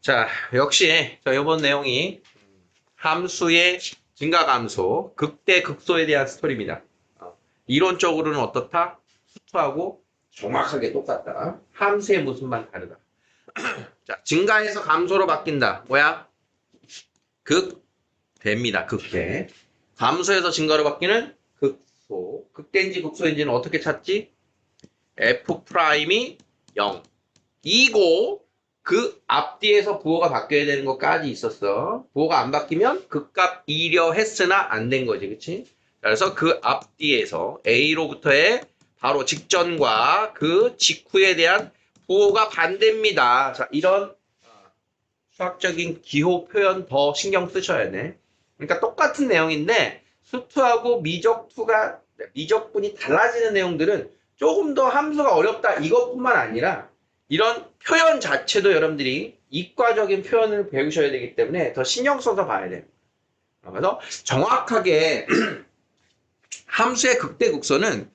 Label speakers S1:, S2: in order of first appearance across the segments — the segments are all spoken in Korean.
S1: 자, 역시 이번 내용이 함수의 증가 감소, 극대 극소에 대한 스토리입니다. 이론적으로는 어떻다? 수투하고 정확하게 똑같다. 함수의 모습만 다르다. 자, 증가해서 감소로 바뀐다. 뭐야? 극대입니다. 극대. 감소해서 증가로 바뀌는 극소. 극대인지 극소인지는 어떻게 찾지? F'이 0. 이고 그 앞뒤에서 부호가 바뀌어야 되는 것까지 있었어. 부호가 안 바뀌면 극값 이려 했으나 안 된 거지. 그치? 그래서 그 앞뒤에서 A로부터의 바로 직전과 그 직후에 대한 부호가 반대입니다. 자, 이런 수학적인 기호 표현 더 신경 쓰셔야 돼. 그러니까 똑같은 내용인데 수투하고 미적분이 달라지는 내용들은 조금 더 함수가 어렵다 이것뿐만 아니라 이런 표현 자체도 여러분들이 이과적인 표현을 배우셔야 되기 때문에 더 신경 써서 봐야 돼요. 그래서 정확하게 함수의 극대극소는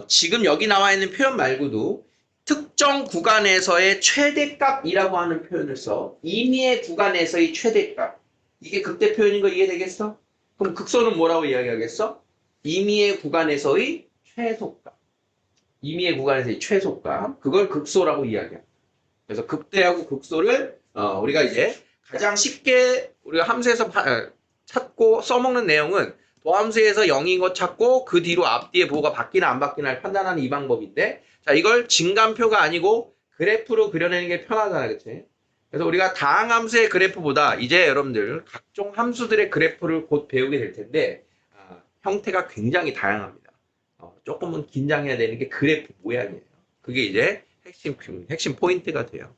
S1: 지금 여기 나와 있는 표현 말고도 특정 구간에서의 최대값이라고 하는 표현을 써. 임의의 구간에서의 최대값. 이게 극대 표현인 거 이해되겠어? 그럼 극소는 뭐라고 이야기하겠어? 임의의 구간에서의 최소값. 임의의 구간에서의 최소값. 그걸 극소라고 이야기합니다. 그래서 극대하고 극소를 우리가 이제 가장 쉽게 우리가 함수에서 찾고 써먹는 내용은 도함수에서 0인 것 찾고 그 뒤로 앞뒤의 부호가 바뀌나 안 바뀌나를 판단하는 이 방법인데 자 이걸 진감표가 아니고 그래프로 그려내는 게 편하잖아. 그치? 그래서 우리가 다항함수의 그래프보다 이제 여러분들 각종 함수들의 그래프를 곧 배우게 될 텐데 형태가 굉장히 다양합니다. 조금은 긴장해야 되는 게 그래프 모양이에요. 그게 이제 핵심 포인트가 돼요.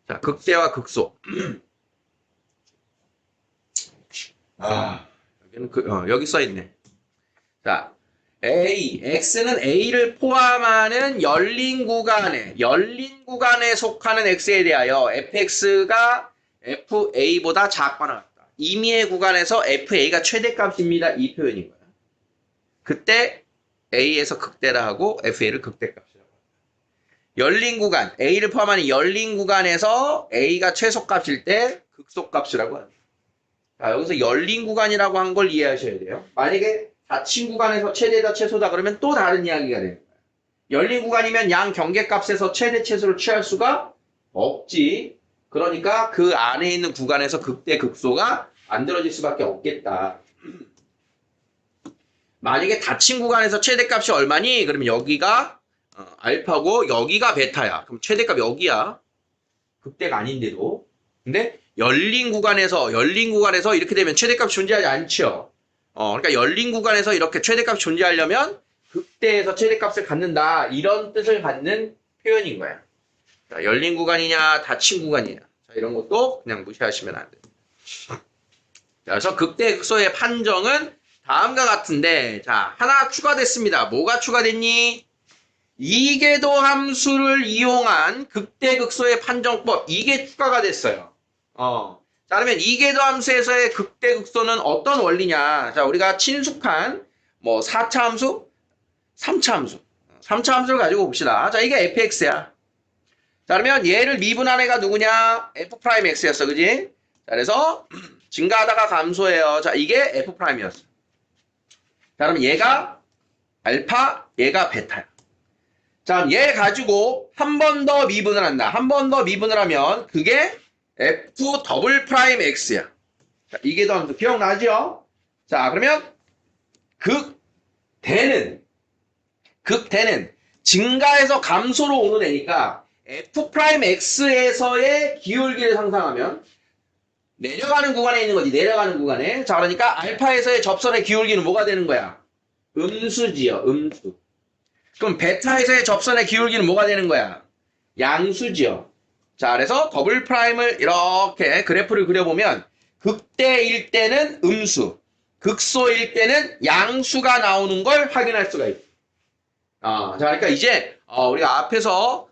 S1: 자, 극대와 극소. 여기는 여기 써 있네. 자, X는 A를 포함하는 열린 구간에 속하는 X에 대하여 fx가 FA보다 작거나 같다. 임의의 구간에서 FA가 최대값입니다. 이 표현인 거야. 그때 A에서 극대라 하고 FA를 극대값이라고 합니다. 열린 구간, A를 포함하는 열린 구간에서 A가 최소값일 때 극소값이라고 합니다. 자, 여기서 열린 구간이라고 한 걸 이해하셔야 돼요. 만약에 닫힌 구간에서 최대다 최소다 그러면 또 다른 이야기가 되는 거예요. 열린 구간이면 양 경계값에서 최대 최소를 취할 수가 없지. 그러니까 그 안에 있는 구간에서 극대 극소가 만들어질 수밖에 없겠다. 만약에 닫힌 구간에서 최대값이 얼마니? 그러면 여기가 알파고 여기가 베타야. 그럼 최대값 여기야. 극대가 아닌데도. 근데 열린 구간에서 이렇게 되면 최대값이 존재하지 않죠. 그러니까 열린 구간에서 이렇게 최대값이 존재하려면 극대에서 최대값을 갖는다. 이런 뜻을 갖는 표현인 거야. 자, 열린 구간이냐, 닫힌 구간이냐. 자, 이런 것도 그냥 무시하시면 안 돼요. 그래서 극대 극소의 판정은 다음과 같은데, 자, 하나 추가됐습니다. 뭐가 추가됐니? 이계도 함수를 이용한 극대 극소의 판정법. 이게 추가가 됐어요. 자, 그러면 이계도 함수에서의 극대 극소는 어떤 원리냐? 자, 우리가 친숙한 4차 함수, 3차 함수. 3차 함수를 가지고 봅시다. 자, 이게 fx야. 자, 그러면 얘를 미분한 애가 누구냐? f'x였어. 그지? 자, 그래서 증가하다가 감소해요. 자, 이게 f'이었어. 자, 그럼 얘가 알파, 얘가 베타야. 자, 얘 가지고 한 번 더 미분을 한다. 한 번 더 미분을 하면 그게 F'X야. 자, 이게 더 함수 기억나죠? 자, 그러면 극대는 증가해서 감소로 오는 애니까 F'X에서의 기울기를 상상하면 내려가는 구간에 있는 거지. 내려가는 구간에. 자, 그러니까 알파에서의 접선의 기울기는 뭐가 되는 거야? 음수지요. 음수. 그럼 베타에서의 접선의 기울기는 뭐가 되는 거야? 양수지요. 자, 그래서 더블 프라임을 이렇게 그래프를 그려보면 극대일 때는 음수, 극소일 때는 양수가 나오는 걸 확인할 수가 있다. 자, 그러니까 이제 우리가 앞에서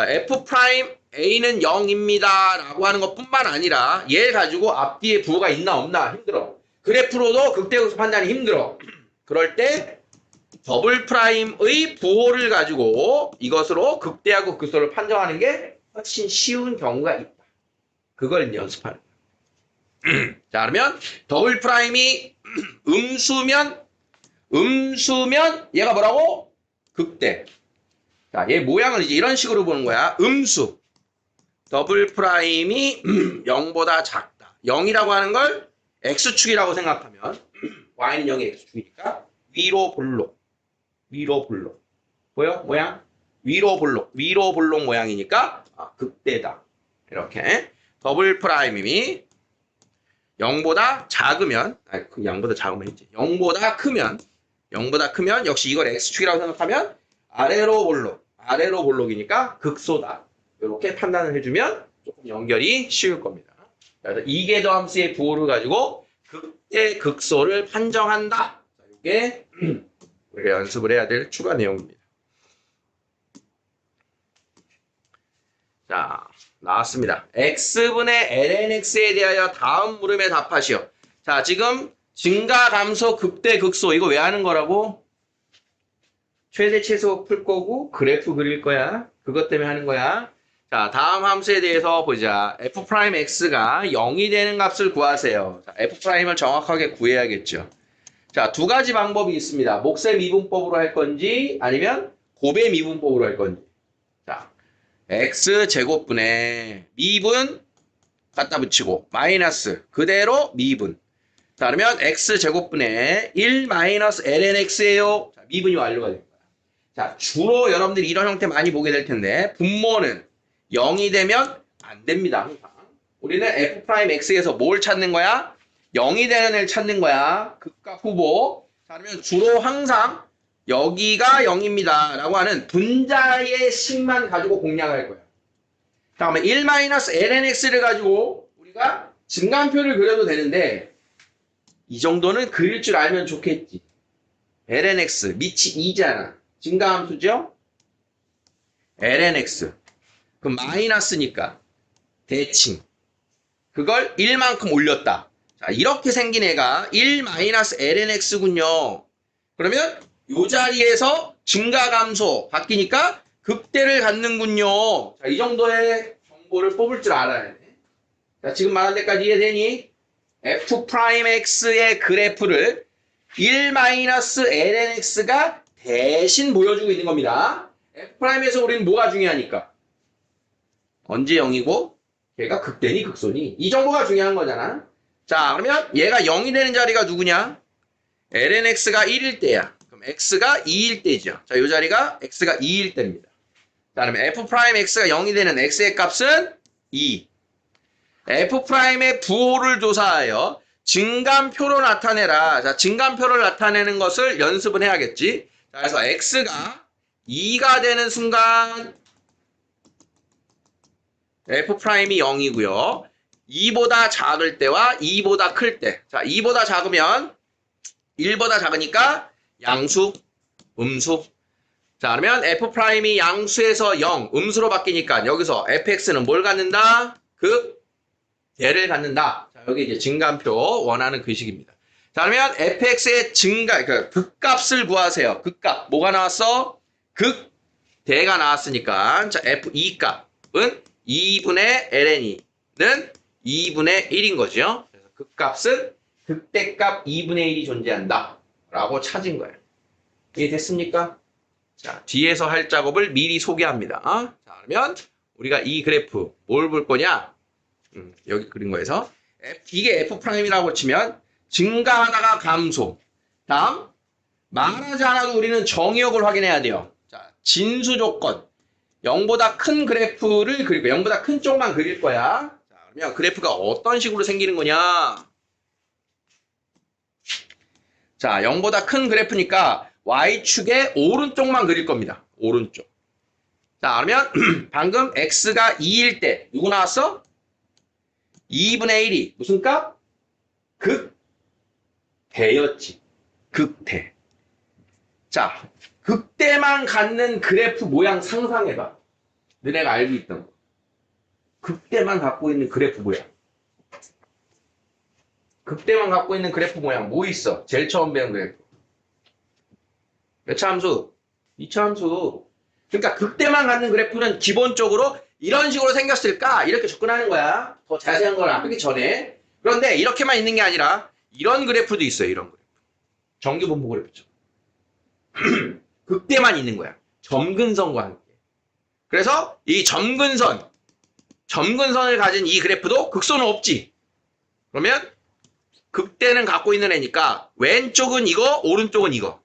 S1: F 프라임 A는 0입니다 라고 하는 것뿐만 아니라 얘 가지고 앞뒤에 부호가 있나 없나 힘들어. 그래프로도 극대극소 판단이 힘들어. 그럴 때 더블 프라임의 부호를 가지고 이것으로 극대하고 극소를 판정하는 게 훨씬 쉬운 경우가 있다. 그걸 연습하는 거야. 자, 그러면 더블 프라임이 음수면 얘가 뭐라고? 극대. 자, 얘 모양을 이제 이런 식으로 보는 거야. 음수. 더블 프라임이 0보다 작다. 0이라고 하는 걸 x축이라고 생각하면 y는 0이 x축이니까 위로 볼록. 보여? 모양? 위로 볼록 모양이니까 극대다. 이렇게 더블 프라임이 0보다 작으면 그 0보다 작으면 했지. 0보다 크면 역시 이걸 x축이라고 생각하면 아래로 볼록이니까 극소다. 이렇게 판단을 해주면 조금 연결이 쉬울 겁니다. 그래서 이계도 함수의 부호를 가지고 극대 극소를 판정한다. 이게 우리가 연습을 해야 될 추가 내용입니다. 자, 나왔습니다. x분의 lnx에 대하여 다음 물음에 답하시오. 자, 지금 증가, 감소, 극대, 극소 이거 왜 하는 거라고? 최대, 최소 풀 거고 그래프 그릴 거야. 그것 때문에 하는 거야. 자, 다음 함수에 대해서 보자. f'x가 0이 되는 값을 구하세요. 자, f'을 정확하게 구해야겠죠. 자, 두 가지 방법이 있습니다. 몫의 미분법으로 할 건지 아니면 곱의 미분법으로 할 건지. 자, x제곱분의 미분 갖다 붙이고 마이너스 그대로 미분. 자, 그러면 x제곱분의 1 마이너스 lnx예요. 자, 미분이 완료가 될 거야. 자, 주로 여러분들이 이런 형태 많이 보게 될 텐데 분모는 0이 되면 안 됩니다. 항상. 우리는 f'x에서 뭘 찾는 거야? 0이 되는 애를 찾는 거야. 극과 후보. 자, 그러면 주로 항상 여기가 0입니다. 라고 하는 분자의 식만 가지고 공략할 거야. 다음에 1-lnx를 가지고 우리가 증간표를 그려도 되는데 이 정도는 그릴 줄 알면 좋겠지. lnx 밑이 2잖아. 증가함수죠? lnx. 그럼 마이너스니까 대칭. 그걸 1만큼 올렸다. 자, 이렇게 생긴 애가 1-lnx군요. 그러면 이 자리에서 증가 감소 바뀌니까 극대를 갖는군요. 자, 이 정도의 정보를 뽑을 줄 알아야 돼. 자, 지금 말한 데까지 이해되니? f'x의 그래프를 1-lnx가 대신 보여주고 있는 겁니다. f'에서 우리는 뭐가 중요하니까? 언제 0이고 얘가 극대니 극소니 이 정보가 중요한 거잖아. 자, 그러면 얘가 0이 되는 자리가 누구냐? lnx가 1일 때야. 그럼 x가 2일 때죠. 자, 이 자리가 x가 2일 때입니다. 자, 그러면 f'x가 0이 되는 x의 값은 2. f'의 부호를 조사하여 증감표로 나타내라. 자, 증감표를 나타내는 것을 연습은 해야겠지. 자, 그래서 x가 2가 되는 순간 f'이 0이고요. 2보다 작을 때와 2보다 클 때. 자, 2보다 작으면 1보다 작으니까 양수, 음수. 자, 그러면 f'이 양수에서 0, 음수로 바뀌니까 여기서 fx는 뭘 갖는다? 극대를 갖는다. 자, 여기 이제 증감표 원하는 그 식입니다. 자, 그러면 fx의 그러니까 극값을 구하세요. 극값. 뭐가 나왔어? 극대가 나왔으니까. 자, f2 값은 2분의 ln이는 2분의 1인 거죠. 그래서 극값은 극대값 2분의 1이 존재한다. 라고 찾은 거예요. 이해됐습니까? 자, 뒤에서 할 작업을 미리 소개합니다. 자, 그러면 우리가 이 그래프 뭘 볼 거냐? 여기 그린 거에서 이게 f'이라고 치면 증가하다가 감소. 다음 말하지 않아도 우리는 정의역을 확인해야 돼요. 자, 진수 조건. 0보다 큰 그래프를 그리고 0보다 큰 쪽만 그릴 거야. 자, 그러면 그래프가 어떤 식으로 생기는 거냐? 자, 0보다 큰 그래프니까 Y축의 오른쪽만 그릴 겁니다. 오른쪽. 자, 그러면 방금 X가 2일 때 누구 나왔어? 2분의 1이 무슨 값? 극대였지. 극대. 자, 극대만 갖는 그래프 모양 상상해봐. 너네가 알고 있던 거. 극대만 갖고 있는 그래프 모양. 극대만 갖고 있는 그래프 모양 뭐 있어? 제일 처음 배운 그래프. 몇 차 함수? 2차 함수. 그러니까 극대만 갖는 그래프는 기본적으로 이런 식으로 생겼을까? 이렇게 접근하는 거야. 더 자세한 걸 하기 전에. 그런데 이렇게만 있는 게 아니라 이런 그래프도 있어요. 이런 그래프. 정규분포 그래프죠. 극대만 있는 거야. 점근선과 함께. 그래서 이 점근선을 가진 이 그래프도 극소는 없지. 그러면 극대는 갖고 있는 애니까 왼쪽은 이거, 오른쪽은 이거.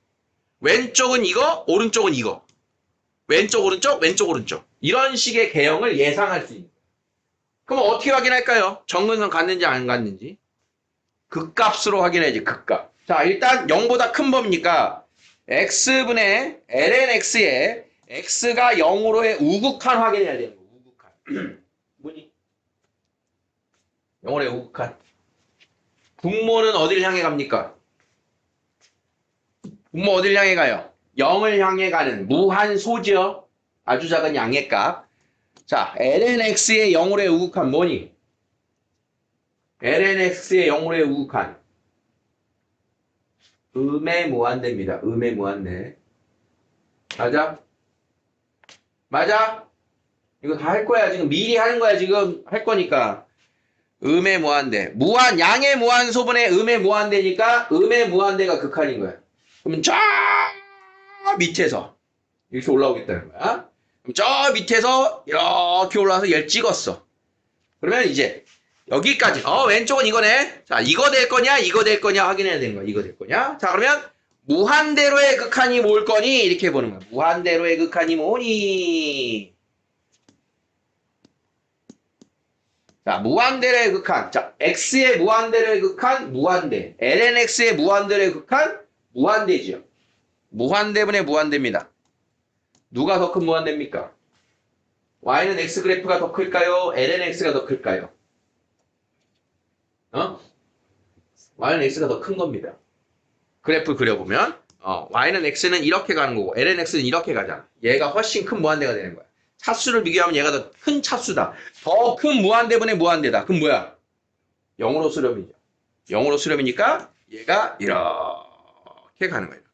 S1: 왼쪽은 이거, 오른쪽은 이거. 왼쪽, 오른쪽, 왼쪽, 오른쪽. 이런 식의 개형을 예상할 수 있는. 그럼 어떻게 확인할까요? 점근선 갔는지 안 갔는지. 극값으로 확인해야지, 극값. 자, 일단 0보다 큰 범위니까 x분의 lnx에 x가 0으로의 우극한 확인해야 되는 거. 우극한. 뭐니? 0으로의 우극한. 분모는 어딜 향해 갑니까? 분모 어딜 향해 가요? 0을 향해 가는 무한소죠. 아주 작은 양의 값. 자, lnx의 0으로의 우극한 뭐니? lnx의 0으로의 우극한. 음의 무한대입니다. 음의 무한대. 맞아? 맞아? 이거 다 할 거야. 지금 미리 하는 거야. 지금 할 거니까. 음의 무한대. 양의 무한소분의 음의 무한대니까 음의 무한대가 극한인 거야. 그러면 저 밑에서 이렇게 올라오겠다는 거야. 그럼 저 밑에서 이렇게 올라와서 얘를 찍었어. 그러면 이제 여기까지. 왼쪽은 이거네. 자, 이거 될 거냐, 이거 될 거냐 확인해야 되는 거야. 이거 될 거냐. 자, 그러면 무한대로의 극한이 뭘 거니? 이렇게 보는 거야. 무한대로의 극한이 뭐니? 자, 무한대로의 극한. 자, x의 무한대로의 극한, 무한대. lnx의 무한대로의 극한, 무한대지요. 무한대분의 무한대입니다. 누가 더 큰 무한대입니까? y는 x 그래프가 더 클까요? lnx가 더 클까요? y는 x가 더 큰 겁니다. 그래프 그려보면 y는 x는 이렇게 가는 거고 lnx는 이렇게 가잖아. 얘가 훨씬 큰 무한대가 되는 거야. 차수를 비교하면 얘가 더 큰 차수다. 더 큰 무한대분의 무한대다. 그럼 뭐야? 0으로 수렴이죠. 0으로 수렴이니까 얘가 이렇게 가는 거예요.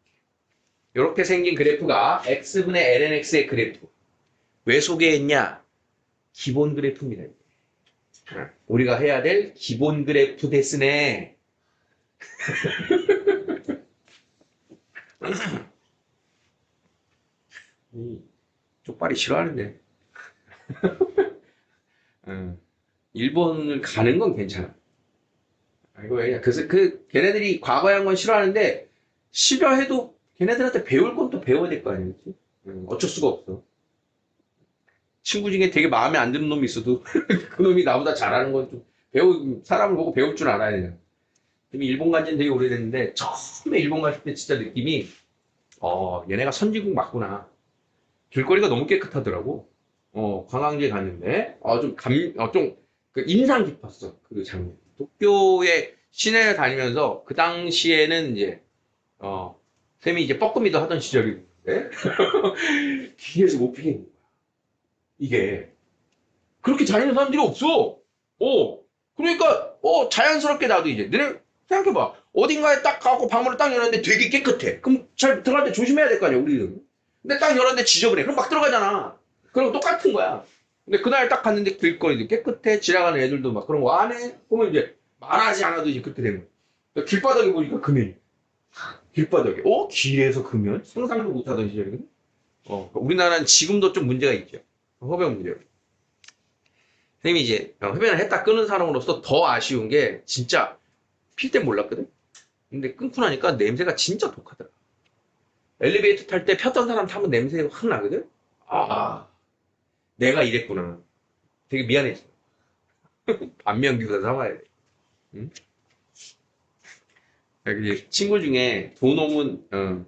S1: 이렇게 생긴 그래프가 x분의 lnx의 그래프. 왜 소개했냐? 기본 그래프입니다. 우리가 해야 될 기본 그래프 데스네. 쪽발이 싫어하는데. 일본을 가는 건 괜찮아. 이거 왜냐? 그래서 걔네들이 과거에 한 건 싫어하는데 싫어해도 걔네들한테 배울 건 또 배워야 될 거 아니겠지? 어쩔 수가 없어. 친구 중에 되게 마음에 안 드는 놈이 있어도 그 놈이 나보다 잘하는 건 좀 사람을 보고 배울 줄 알아야 돼요. 지금 일본 간 지는 되게 오래됐는데 처음에 일본 갔을 때 진짜 느낌이 얘네가 선진국 맞구나. 길거리가 너무 깨끗하더라고. 관광지에 갔는데 그 인상 깊었어. 그 장면. 도쿄의 시내를 다니면서 그 당시에는 이제 쌤이 이제 뻐끔이도 하던 시절인데 뒤에서 못 피겠는 거야. 이게 그렇게 다니는 사람들이 없어. 그러니까 자연스럽게 나도 이제 너네 생각해봐. 어딘가에 딱 가고 방문을 딱 열었는데 되게 깨끗해. 그럼 잘 들어갈 때 조심해야 될 거 아니야, 우리는. 근데 딱 열었는데 지저분해. 그럼 막 들어가잖아. 그럼 똑같은 거야. 근데 그날 딱 갔는데 길거리도 깨끗해. 지나가는 애들도 막 그런 거 안 해. 그러면 이제 말하지 않아도 이제 그렇게 되는 거야. 길바닥에 보니까 금연이. 길바닥에. 길에서 금연? 상상도 못하던 시절이거든. 우리나라는 지금도 좀 문제가 있죠. 흡연 문제. 선생님이 이제 흡연을 했다 끊은 사람으로서 더 아쉬운 게 진짜 필 땐 몰랐거든. 근데 끊고 나니까 냄새가 진짜 독하더라. 엘리베이터 탈 때 폈던 사람 타면 냄새가 확 나거든. 내가 이랬구나. 되게 미안했어. 반면교사 삼아야 돼. 응? 친구 중에 돈 없는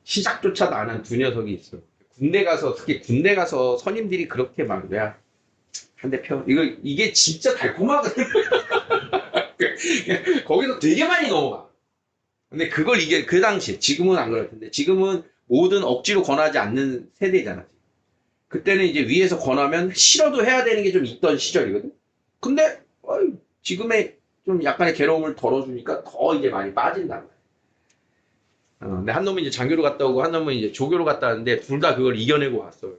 S1: 시작조차도 안 한 두 녀석이 있어. 특히 군대 가서 선임들이 그렇게 막, 야, 한 대 펴. 이게 진짜 달콤하거든. 거기서 되게 많이 넘어가. 근데 그걸 그 당시에, 지금은 안 그럴 텐데, 지금은 뭐든 억지로 권하지 않는 세대잖아. 그때는 이제 위에서 권하면 싫어도 해야 되는 게 좀 있던 시절이거든. 근데, 지금의 좀 약간의 괴로움을 덜어주니까 더 이제 많이 빠진단 말이야. 근데 한 놈은 이제 장교로 갔다 오고 한 놈은 이제 조교로 갔다 왔는데 둘 다 그걸 이겨내고 왔어.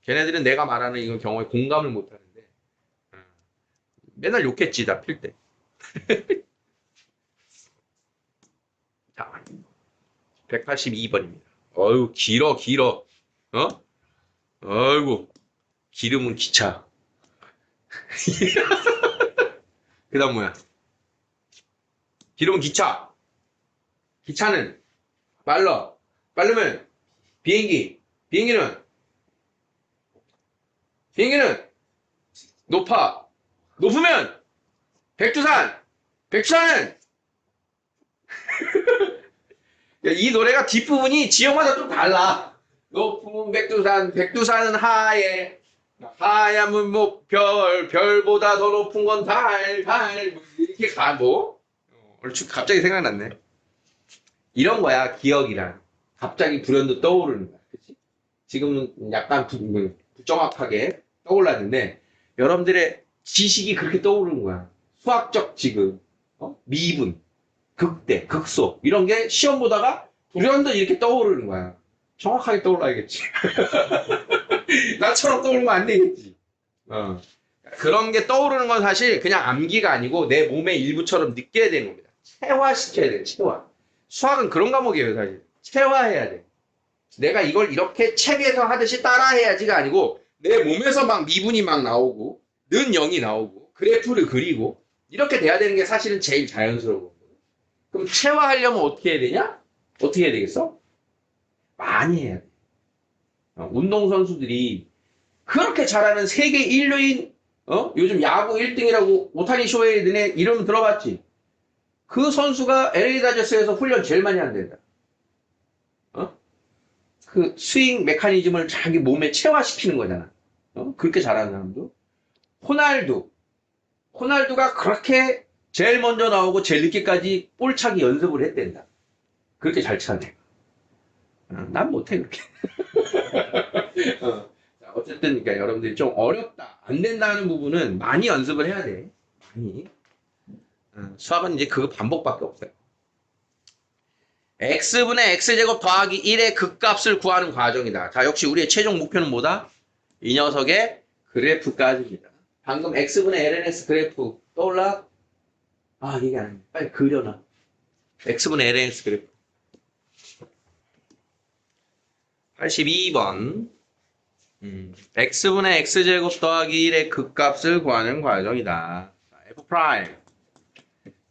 S1: 걔네들은 내가 말하는 이런 경우에 공감을 못 하는데, 맨날 욕했지, 나 필 때. 자, 182번입니다. 어유 길어, 길어. 어? 어이구, 기름은 기차. 그 다음 뭐야? 기름은 기차. 기차는 빨라. 빠르면 비행기. 비행기는 높아. 높으면 백두산. 백두산은 이 노래가 뒷부분이 지역마다 좀 달라. 높은 백두산, 백두산은 하얘. 하얀 뭐 별보다 더 높은 건 달, 뭐 이렇게 가고. 얼추 갑자기 생각났네. 이런 거야, 기억이란. 갑자기 불현듯 떠오르는 거야. 그치? 지금은 약간 부정확하게 떠올랐는데, 여러분들의 지식이 그렇게 떠오르는 거야. 수학적 지금, 미분, 극대, 극소, 이런 게 시험 보다가 불현듯 이렇게 떠오르는 거야. 정확하게 떠올라야겠지. 나처럼 떠오르면 안 되겠지. 그런 게 떠오르는 건 사실 그냥 암기가 아니고 내 몸의 일부처럼 느껴야 되는 겁니다. 체화시켜야 돼, 체화. 수학은 그런 과목이에요, 사실. 체화해야 돼. 내가 이걸 이렇게 책에서 하듯이 따라해야지가 아니고 내 몸에서 막 미분이 막 나오고 는 0이 나오고 그래프를 그리고 이렇게 돼야 되는 게 사실은 제일 자연스러운 거고. 그럼 체화하려면 어떻게 해야 되냐? 어떻게 해야 되겠어? 많이 해야 돼. 운동선수들이 그렇게 잘하는 세계 인류인 요즘 야구 1등이라고 오타니 쇼헤이 너네 이름 들어봤지? 그 선수가 LA 다저스에서 훈련 제일 많이 한댄다. 그 스윙 메커니즘을 자기 몸에 체화시키는 거잖아. 그렇게 잘하는 사람도. 호날두가 그렇게 제일 먼저 나오고 제일 늦게까지 볼 차기 연습을 했댄다. 그렇게 잘 차네. 난 못해 그렇게. 어쨌든 그러니까 여러분들이 좀 어렵다, 안 된다는 부분은 많이 연습을 해야 돼. 많이. 수학은 이제 그 반복밖에 없어요. x분의 x제곱 더하기 1의 극값을 구하는 과정이다. 자, 역시 우리의 최종 목표는 뭐다? 이 녀석의 그래프까지입니다. 방금 x분의 lns 그래프 떠올라? 아, 이게 아니네. 빨리 그려놔. x분의 lns 그래프. 82번. x분의 x제곱 더하기 1의 극값을 구하는 과정이다. 자, f 프라임.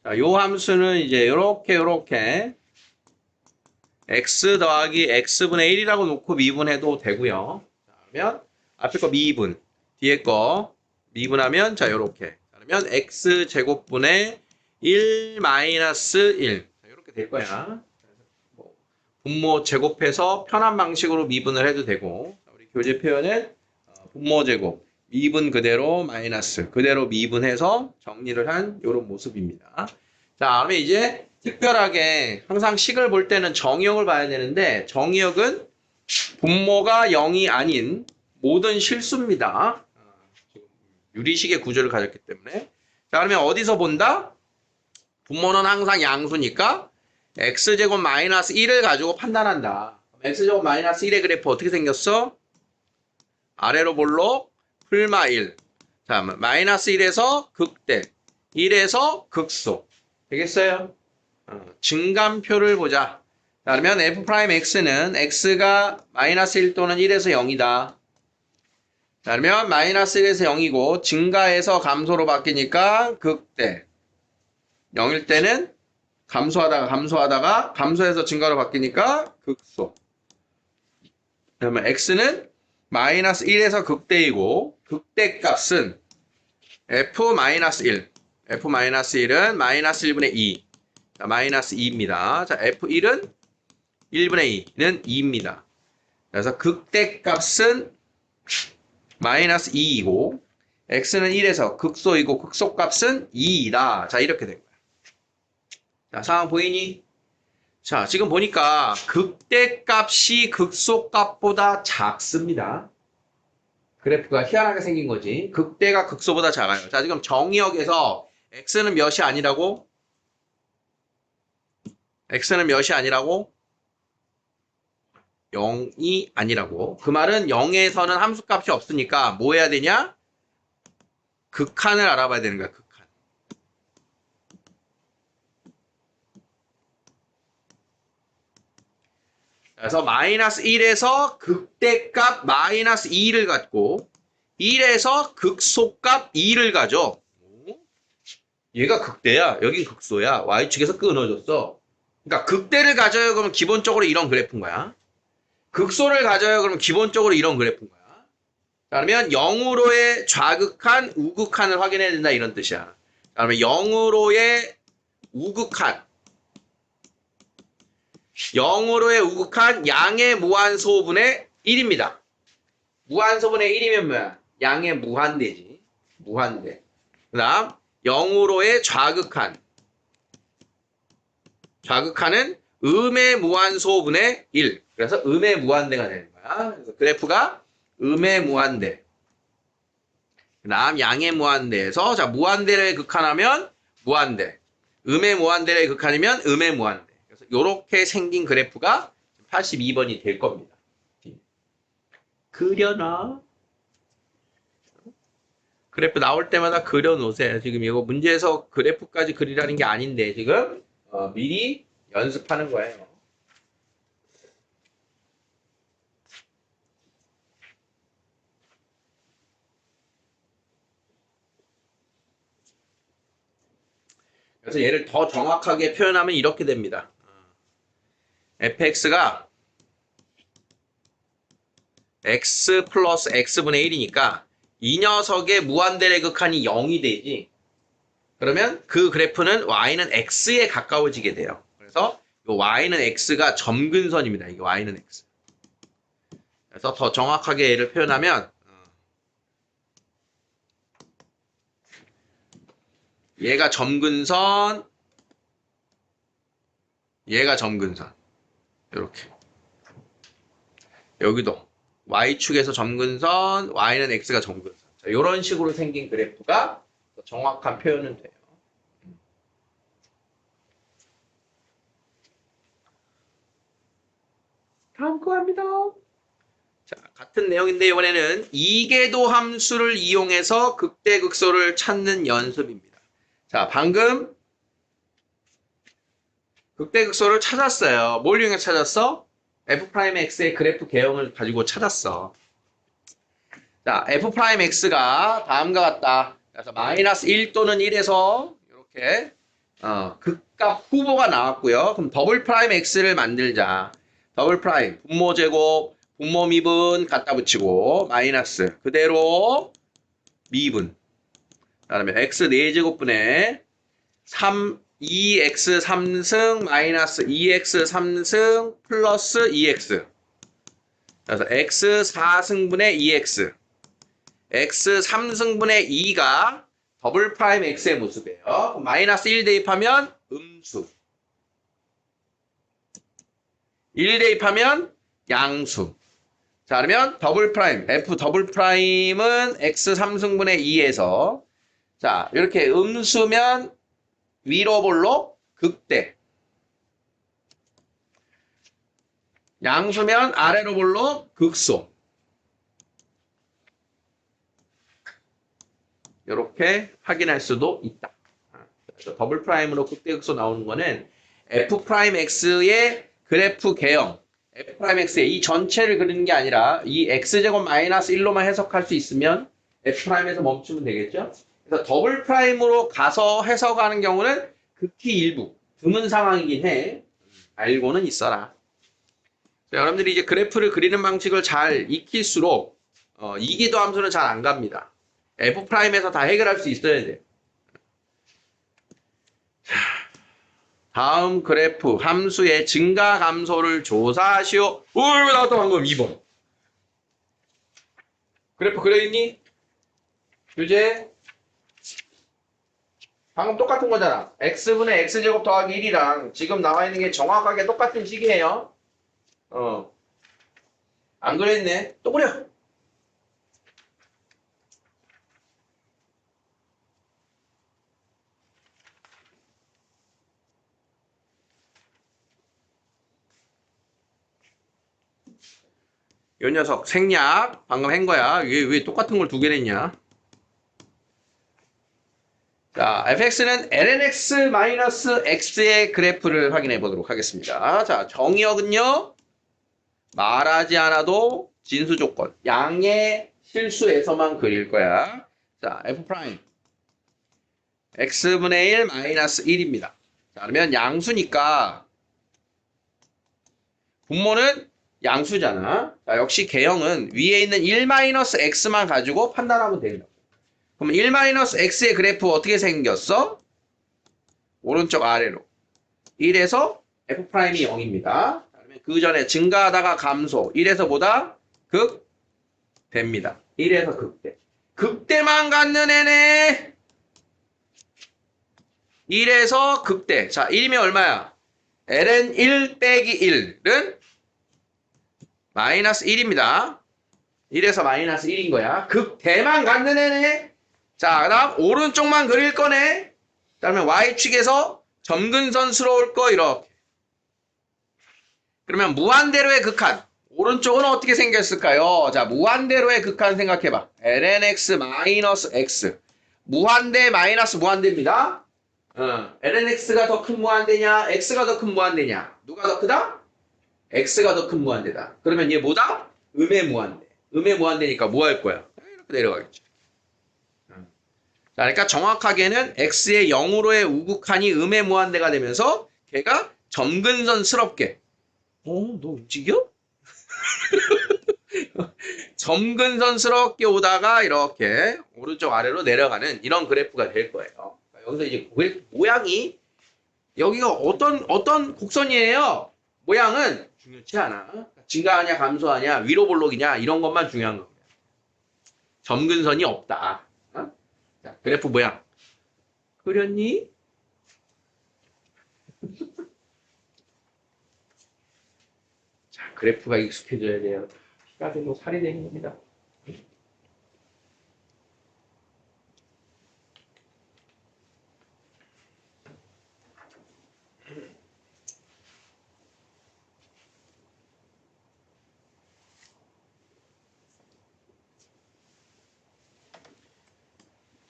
S1: 자, 요 함수는 이제 요렇게 x 더하기 x분의 1이라고 놓고 미분해도 되고요. 자, 그러면 앞에 거 미분, 뒤에 거 미분하면 자 요렇게. 그러면 x제곱분의 1 마이너스 1. 자, 요렇게 될 거야. 분모 제곱해서 편한 방식으로 미분을 해도 되고, 우리 교재 표현은 분모 제곱, 미분 그대로 마이너스, 그대로 미분해서 정리를 한 이런 모습입니다. 자, 그러면 이제 특별하게 항상 식을 볼 때는 정의역을 봐야 되는데, 정의역은 분모가 0이 아닌 모든 실수입니다. 유리식의 구조를 가졌기 때문에. 자, 그러면 어디서 본다? 분모는 항상 양수니까 x제곱 마이너스 1을 가지고 판단한다. x제곱 마이너스 1의 그래프 어떻게 생겼어? 아래로 볼록 풀마 1. 자, 마이너스 1에서 극대, 1에서 극소. 되겠어요? 증감표를 보자. 자, 그러면 f'x는 x가 마이너스 1 또는 1에서 0이다. 자, 그러면 마이너스 1에서 0이고 증가해서 감소로 바뀌니까 극대. 0일 때는 감소하다가 감소해서 증가로 바뀌니까 극소. 그러면 x는 마이너스 1에서 극대이고 극대 값은 f-1. f-1은 마이너스 1분의 2. 자, 마이너스 2입니다. 자, f1은 1분의 2는 2입니다. 그래서 극대 값은 마이너스 2이고 x는 1에서 극소이고 극소 값은 2이다. 자, 이렇게 된 거야. 자, 상황 보이니? 자, 지금 보니까 극대값이 극소값보다 작습니다. 그래프가 희한하게 생긴 거지. 극대가 극소보다 작아요. 자, 지금 정의역에서 x는 몇이 아니라고? x는 몇이 아니라고? 0이 아니라고. 그 말은 0에서는 함수값이 없으니까 뭐 해야 되냐? 극한을 알아봐야 되는 거야. 극한. 그래서 마이너스 1에서 극대값 마이너스 2를 갖고 1에서 극소값 2를 가져. 얘가 극대야. 여기 극소야. y축에서 끊어졌어. 그러니까 극대를 가져요. 그러면 기본적으로 이런 그래프인 거야. 극소를 가져요. 그러면 기본적으로 이런 그래프인 거야. 그러면 0으로의 좌극한, 우극한을 확인해야 된다 이런 뜻이야. 그러면 0으로의 우극한, 0으로의 우극한 양의 무한소분의 1입니다. 무한소분의 1이면 뭐야? 양의 무한대지. 무한대. 그 다음 0으로의 좌극한. 좌극한은 음의 무한소분의 1. 그래서 음의 무한대가 되는 거야. 그래서 그래프가 음의 무한대. 그 다음 양의 무한대에서 자 무한대를 극한하면 무한대. 음의 무한대를 극한이면 음의 무한대. 그래서 이렇게 생긴 그래프가 82번이 될 겁니다. 그려놔. 그래프 나올 때마다 그려놓으세요. 지금 이거 문제에서 그래프까지 그리라는 게 아닌데 지금 미리 연습하는 거예요. 그래서 얘를 더 정확하게 표현하면 이렇게 됩니다. fx가 x 플러스 x분의 1이니까 이 녀석의 무한대의 극한이 0이 되지. 그러면 그 그래프는 y는 x에 가까워지게 돼요. 그래서 이 y는 x가 점근선입니다. 이게 y는 x. 그래서 더 정확하게 얘를 표현하면 얘가 점근선, 얘가 점근선. 이렇게. 여기도 y축에서 점근선, y는 x가 점근선. 자, 이런 식으로 생긴 그래프가 더 정확한 표현은 돼요. 다음 거 합니다. 자, 같은 내용인데 이번에는 이계도 함수를 이용해서 극대극소를 찾는 연습입니다. 자, 방금 극대극소를 찾았어요. 뭘 이용해 찾았어? f'x의 그래프 개형을 가지고 찾았어. 자, f'x가 다음과 같다. 그래서 마이너스 1 또는 1에서 이렇게 극값 후보가 나왔고요. 그럼 더블 프라임 x를 만들자. 더블 프라임 분모 제곱 분모 미분 갖다 붙이고 마이너스 그대로 미분 그다음에 x 4제곱분의 2x 3승 마이너스 2x 3승 플러스 2x 그래서 x 4승분의 2x x 3승분의 2가 더블 프라임 x의 모습이에요. 마이너스 1 대입하면 음수 1 대입하면 양수. 자, 그러면 더블 프라임, f 더블 프라임은 x 3승분의 2에서 자, 이렇게 음수면 위로 볼록 극대. 양수면 아래로 볼록 극소. 이렇게 확인할 수도 있다. 그래서 더블 프라임으로 극대 극소 나오는 거는 f 프라임 x의 그래프 개형 f'x의 이 전체를 그리는 게 아니라 이 x제곱 마이너스 1로만 해석할 수 있으면 f'에서 멈추면 되겠죠? 그래서 더블 프라임으로 가서 해석하는 경우는 극히 일부, 드문 상황이긴 해. 알고는 있어라. 자, 여러분들이 이제 그래프를 그리는 방식을 잘 익힐수록 이기도 함수는 잘 안 갑니다. f'에서 다 해결할 수 있어야 돼. 다음 그래프 함수의 증가 감소를 조사하시오. 왜 나왔다 방금 2번. 그래프 그려있니? 유제 방금 똑같은 거잖아. x분의 x제곱 더하기 1이랑 지금 나와 있는 게 정확하게 똑같은 식이에요. 안 그랬네. 또 그려. 요 녀석 생략 방금 한 거야. 왜 똑같은 걸 두 개 냈냐? 자, fx는 lnx-x의 그래프를 확인해 보도록 하겠습니다. 자, 정의역은요. 말하지 않아도 진수 조건. 양의 실수에서만 그릴 거야. 자, f 프라임 x분의 1 마이너스 1입니다. 자, 그러면 양수니까 분모는 양수잖아. 자, 역시 개형은 위에 있는 1 마이너스 x만 가지고 판단하면 된다. 그럼 1 마이너스 x의 그래프 어떻게 생겼어? 오른쪽 아래로 1에서 f 프라임이 0입니다. 그러면 그 전에 증가하다가 감소 1에서 보다 극됩니다. 1에서 극대. 극대만 갖는 애네. 1에서 극대. 자, 1이면 얼마야? ln 1 빼기 1은 마이너스 1입니다. 1에서 마이너스 1인 거야. 극대만 갖는 애네. 자, 그 다음 오른쪽만 그릴 거네. 그러면 y축에서 점근선스러울 거 이렇게. 그러면 무한대로의 극한. 오른쪽은 어떻게 생겼을까요? 자, 무한대로의 극한 생각해봐. lnx 마이너스 x. 무한대 마이너스 무한대입니다. lnx가 더 큰 무한대냐? x가 더 큰 무한대냐? 누가 더 크다? x가 더 큰 무한대다. 그러면 얘 뭐다? 음의 무한대. 음의 무한대니까 뭐 할 거야? 이렇게 내려가겠죠. 자, 그러니까 정확하게는 x의 0으로의 우극한이 음의 무한대가 되면서 걔가 점근선스럽게 너 움직여? 점근선스럽게 오다가 이렇게 오른쪽 아래로 내려가는 이런 그래프가 될 거예요. 여기서 이제 모양이 여기가 어떤 곡선이에요? 모양은 중요치 않아. 증가하냐 감소하냐 위로 볼록이냐 이런 것만 중요한 겁니다. 점근선이 없다. 어? 자, 그래프 모양 그렸니? 자, 그래프가 익숙해져야 돼요. 피가 되고 살이 되는 겁니다.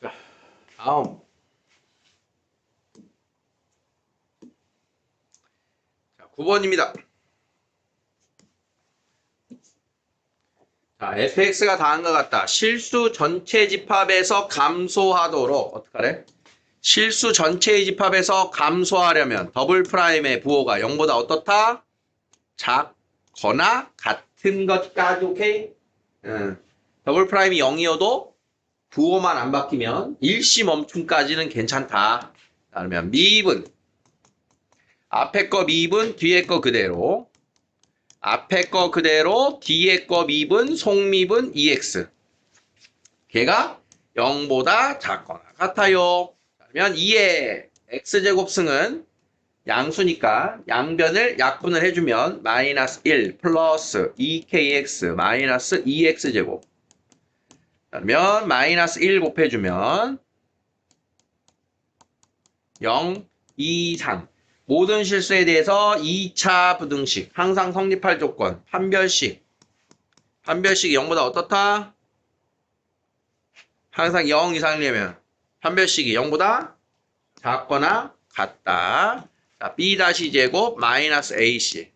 S1: 자, 다음. 자, 9번입니다. 자, fx가 다음과 같다. 실수 전체 집합에서 감소하도록 어떡하래? 실수 전체의 집합에서 감소하려면 더블 프라임의 부호가 0보다 어떻다? 작거나 같은 것까지 오케이? 더블 프라임이 0이어도 부호만 안 바뀌면 일시 멈춤까지는 괜찮다. 그러면 미분 앞에 거 미분 뒤에 거 그대로 앞에 거 그대로 뒤에 거 미분 속미분 EX 걔가 0보다 작거나 같아요. 그러면 2의 X제곱승은 양수니까 양변을 약분을 해주면 마이너스 1 플러스 2KX 마이너스 2X제곱 그러면 마이너스 1 곱해주면 0 이상 모든 실수에 대해서 2차 부등식 항상 성립할 조건 판별식이 0보다 어떻다? 항상 0 이상이려면 판별식이 0보다 작거나 같다. 자, B-제곱 마이너스 AC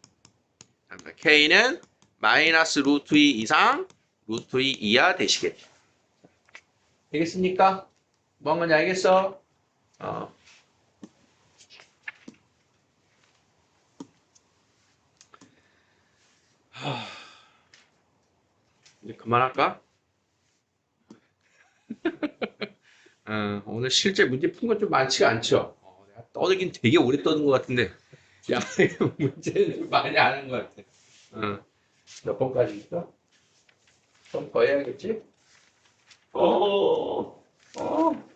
S1: K는 마이너스 루트 2 이상 루트 2 이하 되시겠죠. 되겠습니까? 뭔 건지 알겠어? 이제 그만할까? 오늘 실제 문제 푼 건 좀 많지가 않죠? 내가 떠들긴 되게 오래 떠든 것 같은데 야, 문제는 좀 많이 안 한 것 같아. 몇 번까지 있어? 좀 더 해야겠지?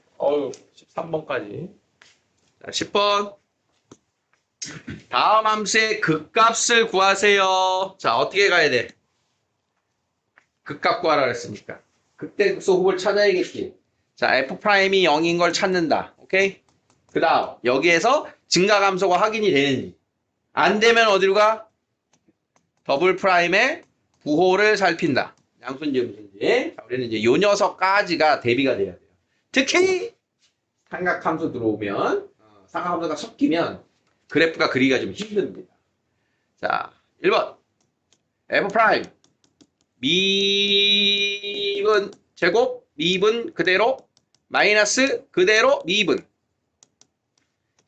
S1: 13번까지. 자, 10번. 다음 함수의 극값을 구하세요. 자, 어떻게 가야 돼? 극값 구하라 그랬으니까. 극대극소 곱을 찾아야겠지. 자, f'이 0인 걸 찾는다. 오케이? 그 다음, 여기에서 증가감소가 확인이 되는지. 안 되면 어디로 가? 더블 프라임의 부호를 살핀다. 양수인지 무슨지. 자, 우리는 이제 요 녀석까지가 대비가 돼야 돼요. 특히 삼각함수 들어오면 삼각함수가 섞이면 그래프가 그리기가 좀 힘듭니다. 자, 1번 f 프라임 미분 제곱 미분 그대로 마이너스 그대로 미분.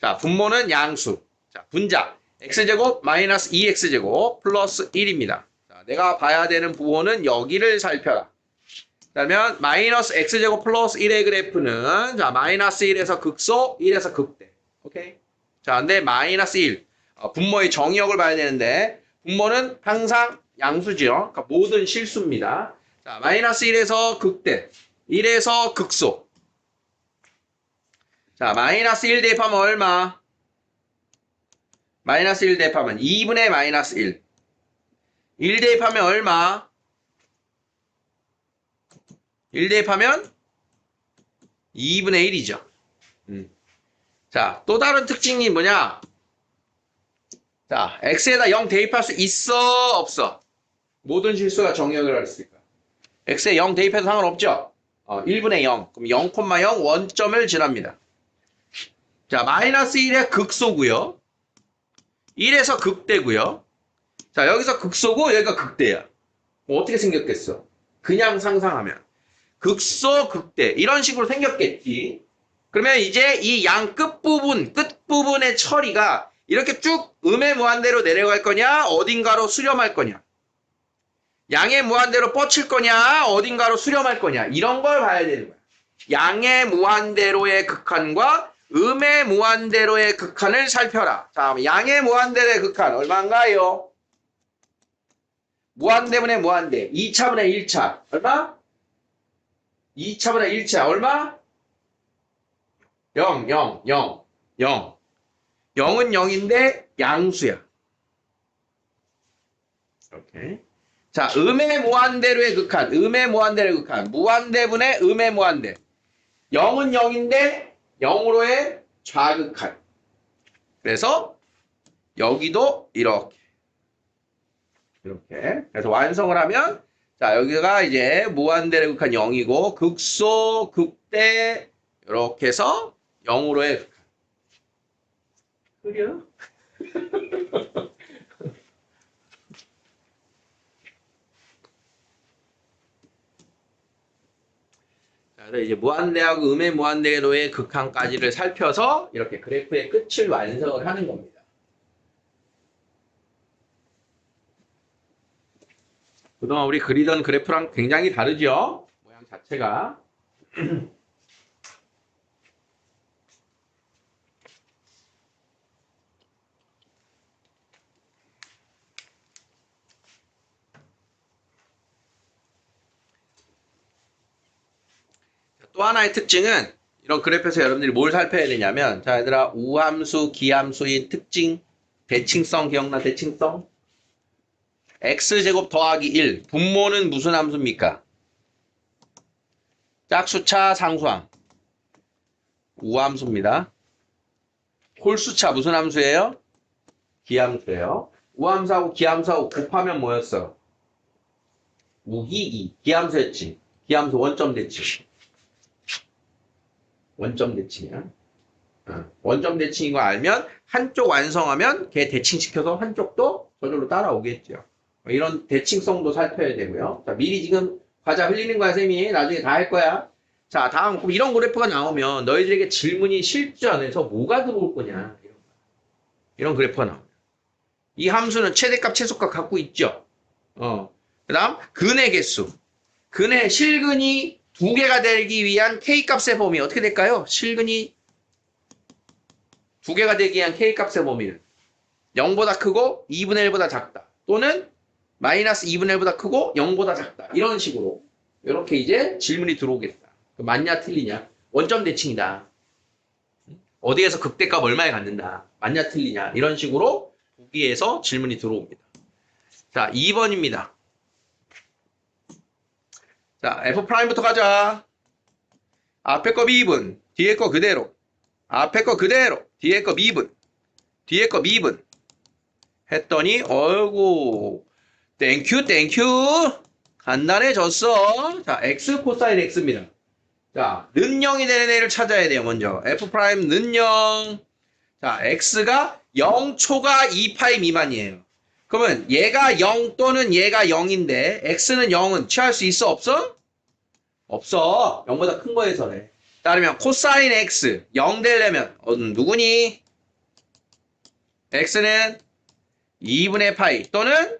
S1: 자, 분모는 양수. 자, 분자 x제곱 마이너스 2x제곱 플러스 1입니다. 자, 내가 봐야 되는 부호는 여기를 살펴라. 그러면 마이너스 x제곱 플러스 1의 그래프는 자 마이너스 1에서 극소 1에서 극대. 오케이. 자, 근데 마이너스 1 분모의 정의역을 봐야 되는데 분모는 항상 양수죠. 그러니까 모든 실수입니다. 자, 마이너스 1에서 극대 1에서 극소. 자, 마이너스 1 대입하면 얼마? 마이너스 1 대입하면 2분의 마이너스 1. 1 대입하면 얼마? 1 대입하면 2분의 1이죠. 자, 또 다른 특징이 뭐냐? 자, x에다 0 대입할 수 있어? 없어? 모든 실수가 정의역을 할 수 있을까? x에 0 대입해도 상관없죠? 1분의 0. 그럼 0,0 원점을 지납니다. 자, 마이너스 1의 극소고요. 1에서 극대고요. 자, 여기서 극소고 여기가 극대야. 뭐 어떻게 생겼겠어? 그냥 상상하면. 극소, 극대 이런 식으로 생겼겠지. 그러면 이제 이 양 끝부분의 처리가 이렇게 쭉 음의 무한대로 내려갈 거냐 어딘가로 수렴할 거냐. 양의 무한대로 뻗칠 거냐 어딘가로 수렴할 거냐. 이런 걸 봐야 되는 거야. 양의 무한대로의 극한과 음의 무한대로의 극한을 살펴라. 자, 양의 무한대로의 극한 얼마인가요? 무한대분의 무한대 2차분의 1차 얼마? 2차분의 1차 얼마? 0, 0, 0, 0. 0은 0인데 양수야. 이렇게. 자, 음의 무한대로의 극한, 음의 무한대로의 극한, 무한대분의 음의 무한대. 0은 0인데 0으로의 좌극한. 그래서 여기도 이렇게. 이렇게. 그래서 완성을 하면 자, 여기가 이제 무한대로의 극한 0이고 극소, 극대 이렇게 해서 0으로의 극한. 그려? 자, 그래서 이제 무한대하고 음의 무한대로의 극한까지를 살펴서 이렇게 그래프의 끝을 완성을 하는 겁니다. 그동안 우리 그리던 그래프랑 굉장히 다르죠? 모양 자체가. 또 하나의 특징은 이런 그래프에서 여러분들이 뭘 살펴야 되냐면 자, 얘들아 우함수, 기함수인 특징, 대칭성 기억나? 대칭성? x제곱 더하기 1 분모는 무슨 함수입니까? 짝수차 상수함 우함수입니다. 홀수차 무슨 함수예요? 기함수예요. 우함수하고 기함수하고 곱하면 뭐였어? 우기2 기함수였지. 기함수 원점 대칭. 원점 대칭이야. 원점 대칭인 거 알면 한쪽 완성하면 걔 대칭시켜서 한쪽도 저절로 따라오겠죠. 이런 대칭성도 살펴야 되고요. 자, 미리 지금 과자 흘리는 거야, 쌤이. 나중에 다 할 거야. 자, 다음, 그럼 이런 그래프가 나오면 너희들에게 질문이 실전에서 뭐가 들어올 거냐. 이런 그래프가 나오면. 이 함수는 최대값, 최소값 갖고 있죠. 그 다음, 근의 개수. 근의 실근이 두 개가 되기 위한 K값의 범위 어떻게 될까요? 실근이 두 개가 되기 위한 K값의 범위는 0보다 크고 2분의 1보다 작다. 또는 마이너스 2분의 1보다 크고 0보다 작다. 이런 식으로 이렇게 이제 질문이 들어오겠다. 맞냐 틀리냐? 원점 대칭이다. 어디에서 극대값 얼마에 갖는다. 맞냐 틀리냐? 이런 식으로 보기에서 질문이 들어옵니다. 자, 2번입니다. 자, F'부터 가자. 앞에 거 미분, 뒤에 거 그대로. 앞에 거 그대로, 뒤에 거 미분. 뒤에 거 미분. 했더니, 어이구, 땡큐, 땡큐. 간단해졌어. 자, x 코사인 x입니다. 자, 는 0이 되는 애를 찾아야 돼요, 먼저. f'는 0. 자, x가 0초가 2파이 미만이에요. 그러면 얘가 0 또는 얘가 0인데 x는 0은 취할 수 있어, 없어? 없어. 0보다 큰 거에서래. 따르면 코사인 x 0 되려면 누구니? x는 2분의 파이 또는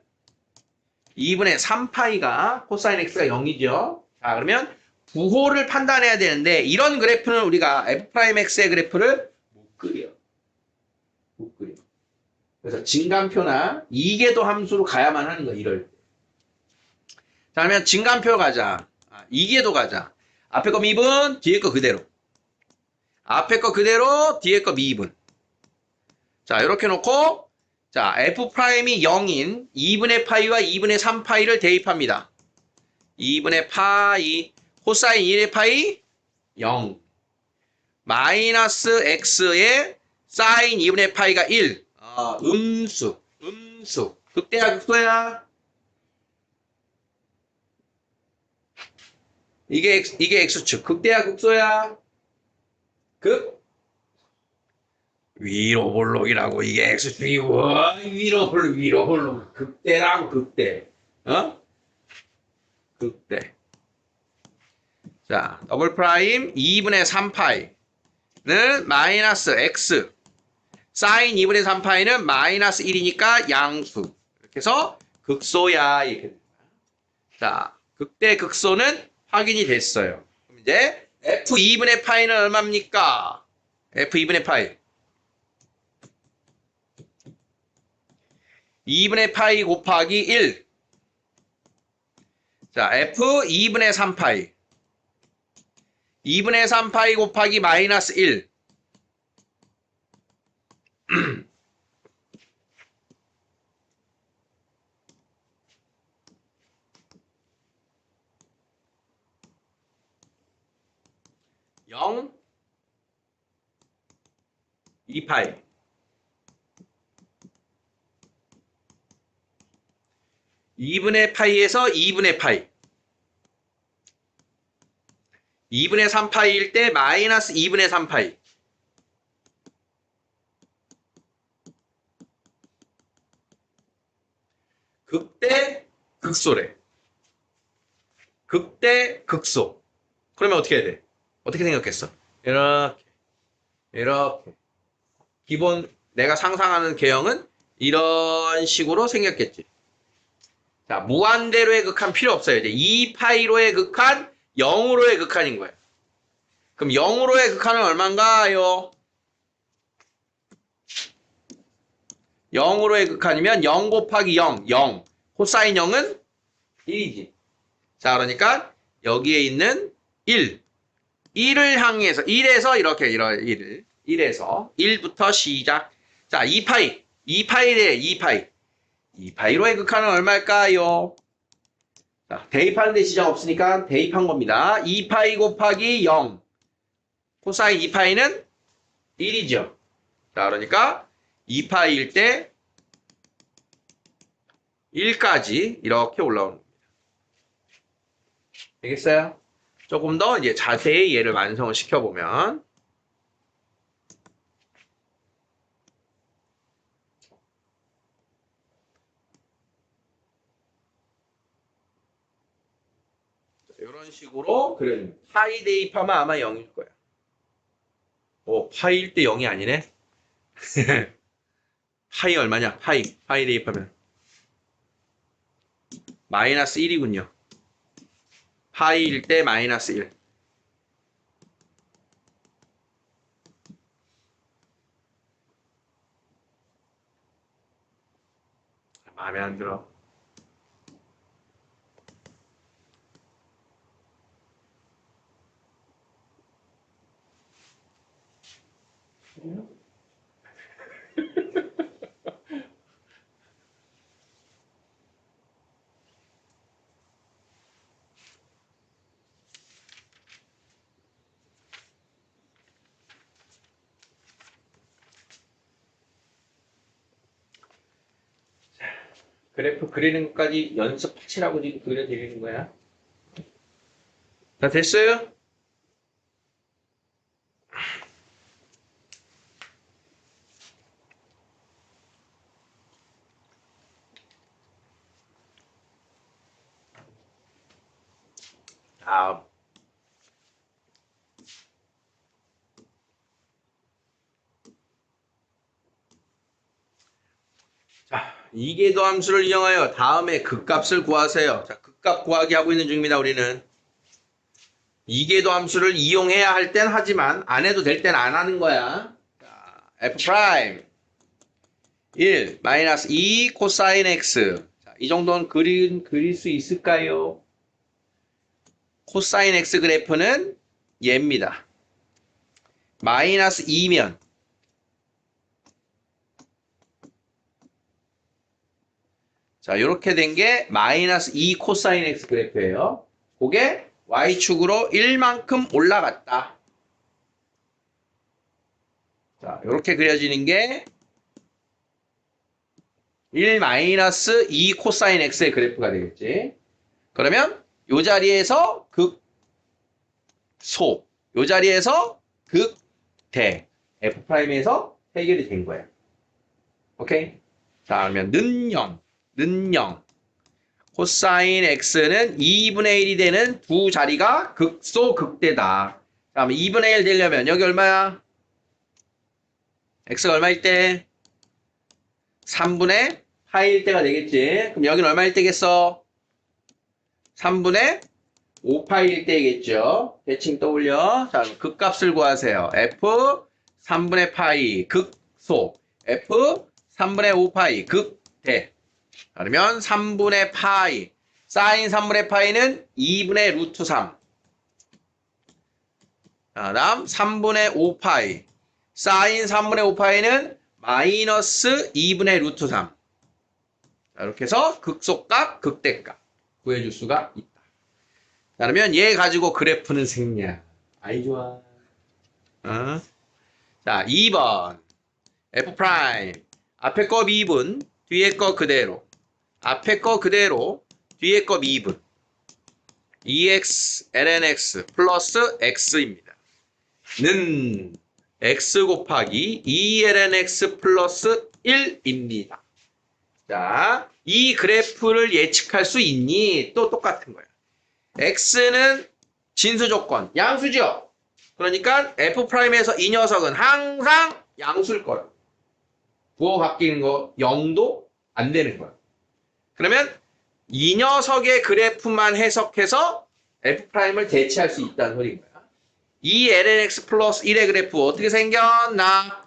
S1: 2분의 3파이가 코사인 x가 0이죠. 자, 그러면 부호를 판단해야 되는데 이런 그래프는 우리가 f'x의 그래프를 못 그려. 못 그려. 그래서 진간표나 이계도 함수로 가야만 하는 거야, 이럴 때. 자, 그러면 진간표 가자. 이계도 가자. 앞에 거 미분, 뒤에 거 그대로. 앞에 거 그대로, 뒤에 거 미분. 자, 이렇게 놓고 자, f'이 0인 2분의 파이와 2분의 3파이를 대입합니다. 2분의 파이, 코사인 1의 파이 0. 마이너스 x의 사인 2분의 파이가 1. 음수. 극대야, 극소야? 이게 x축. 극대야, 극소야? 위로 볼록이라고 이게 x축이고 위로 볼록 극대라고 극대. 극대. 자, 더블 프라임 2분의 3파이는 마이너스 x 사인 2분의 3파이는 마이너스 1이니까 양수. 이렇게 해서 극소야 이렇게. 자, 극대 극소는 확인이 됐어요. 그럼 이제 f 2분의 파이는 얼마입니까? f 2분의 파이 2분의 파이 곱하기 1. 자, f 2분의 3파이 2분의 3파이 곱하기 마이너스 1. 영 2파이 2분의 파이에서 2분의 파이 2분의 3파이일 때 마이너스 2분의 3파이 극대 극소래. 극대 극소. 그러면 어떻게 해야 돼? 어떻게 생각했어? 이렇게 기본 내가 상상하는 개형은 이런 식으로 생겼겠지. 자, 무한대로의 극한 필요 없어요. 이제 2파이로의 극한 0으로의 극한인 거예요. 그럼 0으로의 극한은 얼마인가요? 0으로의 극한이면 0 곱하기 0, 0. 코사인 0은 1이지. 자, 그러니까 여기에 있는 1. 1을 향해서 1에서 이렇게 1에서 1부터 시작. 자, 2파이. 2파이래 2파이. 2파이로의 극한은 얼마일까요? 자, 대입하는 데 지장 없으니까 대입한 겁니다. 2파이 곱하기 0. 코사인 2파이는 1이죠. 자, 그러니까 2파이일 때 1까지 이렇게 올라오는 겁니다. 되겠어요? 조금 더 이제 자세히 얘를 완성을 시켜보면 이런 식으로 그려줍니다. 파이 대입하면 아마 0일 거야. 파이일 때 0이 아니네? 파이 얼마냐? 파이 대입하면 마이너스 1이군요. 파이일 때 마이너스 1. 마음에 안 들어. 그래프 그리는 것까지 연습하시라고 지금 그려드리는 거야. 다 됐어요? 다음. 자, 이계도 함수를 이용하여 다음에 극값을 구하세요. 자, 극값 구하기 하고 있는 중입니다, 우리는. 이계도 함수를 이용해야 할 땐 하지만 안 해도 될 땐 안 하는 거야. 자, f 프라임 1 마이너스 2 코사인 x. 자, 이 정도는 그릴 수 있을까요? 코사인 x 그래프는 얘입니다. 마이너스 2면 자, 이렇게 된 게 마이너스 2 코사인 x 그래프예요. 그게 y축으로 1만큼 올라갔다. 자, 이렇게 그려지는 게 1 마이너스 2 코사인 x의 그래프가 되겠지. 그러면 이 자리에서 극소, 이 자리에서 극대, f'에서 해결이 된 거야. 오케이? 자, 그러면 는 0. 코사인 x는 2분의 1이 되는 두 자리가 극소, 극대다. 자, 그럼 2분의 1 되려면 여기 얼마야? x가 얼마일 때? 3분의 파일 때가 되겠지. 그럼 여기는 얼마일 때겠어? 3분의 5파일 때겠죠. 대칭 떠올려. 자, 그럼 극값을 구하세요. f 3분의 파이 극소, f 3분의 5파이 극대. 그러면 3분의 파이, 사인 3분의 파이는 2분의 루트 3. 자, 다음 3분의 5파이, 사인 3분의 5파이는 마이너스 2분의 루트 3. 자, 이렇게 해서 극소값, 극대값 구해줄 수가 있다. 자, 그러면 얘 가지고 그래프는 생략. 아이 좋아. 어? 자, 2번 f 프라임 앞에 거 미분, 뒤에 거 그대로. 앞에 거 그대로, 뒤에 거 미분. 2x ln x 플러스 x입니다. 는 x 곱하기 2ln x 플러스 1입니다. 자, 이 그래프를 예측할 수 있니? 또 똑같은 거야. x는 진수 조건, 양수죠? 그러니까 f'에서 이 녀석은 항상 양수일 거야. 부호 바뀌는 거 0도 안 되는 거야. 그러면 이 녀석의 그래프만 해석해서 f'을 대체할 수 있다는 소리인 거야. 이 lnx 플러스 1의 그래프 어떻게 생겼나?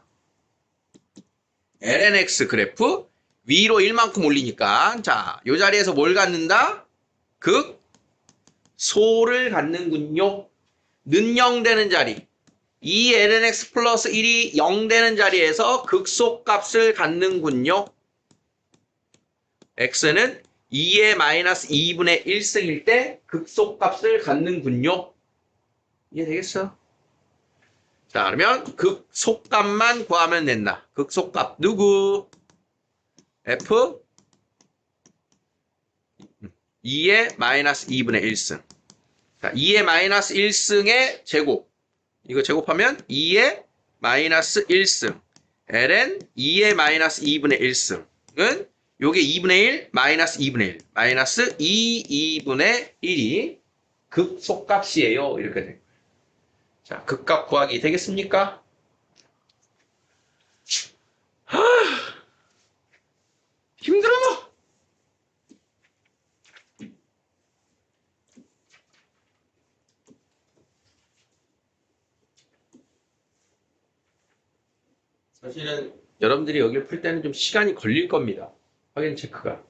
S1: lnx 그래프 위로 1만큼 올리니까 자, 이 자리에서 뭘 갖는다? 극소를 갖는군요. 는 0 되는 자리. 이 lnx 플러스 1이 0 되는 자리에서 극소값을 갖는군요. x는 2의 마이너스 2분의 1승일 때 극소값을 갖는군요. 이해되겠어? 자, 그러면 극소값만 구하면 된다. 극소값 누구? f 2의 마이너스 2분의 1승. 자, 2의 마이너스 1승의 제곱. 이거 제곱하면 2의 마이너스 1승. ln 2의 마이너스 2분의 1승은 요게 2분의 1, 마이너스 2분의 1. 마이너스 2분의 1이 극소값이에요. 이렇게 된 거예요. 자, 극값 구하기 되겠습니까? 힘들어! 사실은 여러분들이 여기를 풀 때는 좀 시간이 걸릴 겁니다. 확인 체크가.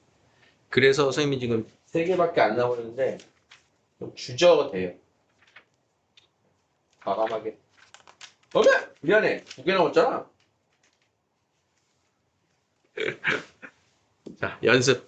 S1: 그래서 선생님이 지금 3개밖에 안 나오는데 좀 주저돼요. 과감하게. 미안해. 2개 나왔잖아. 자, 연습.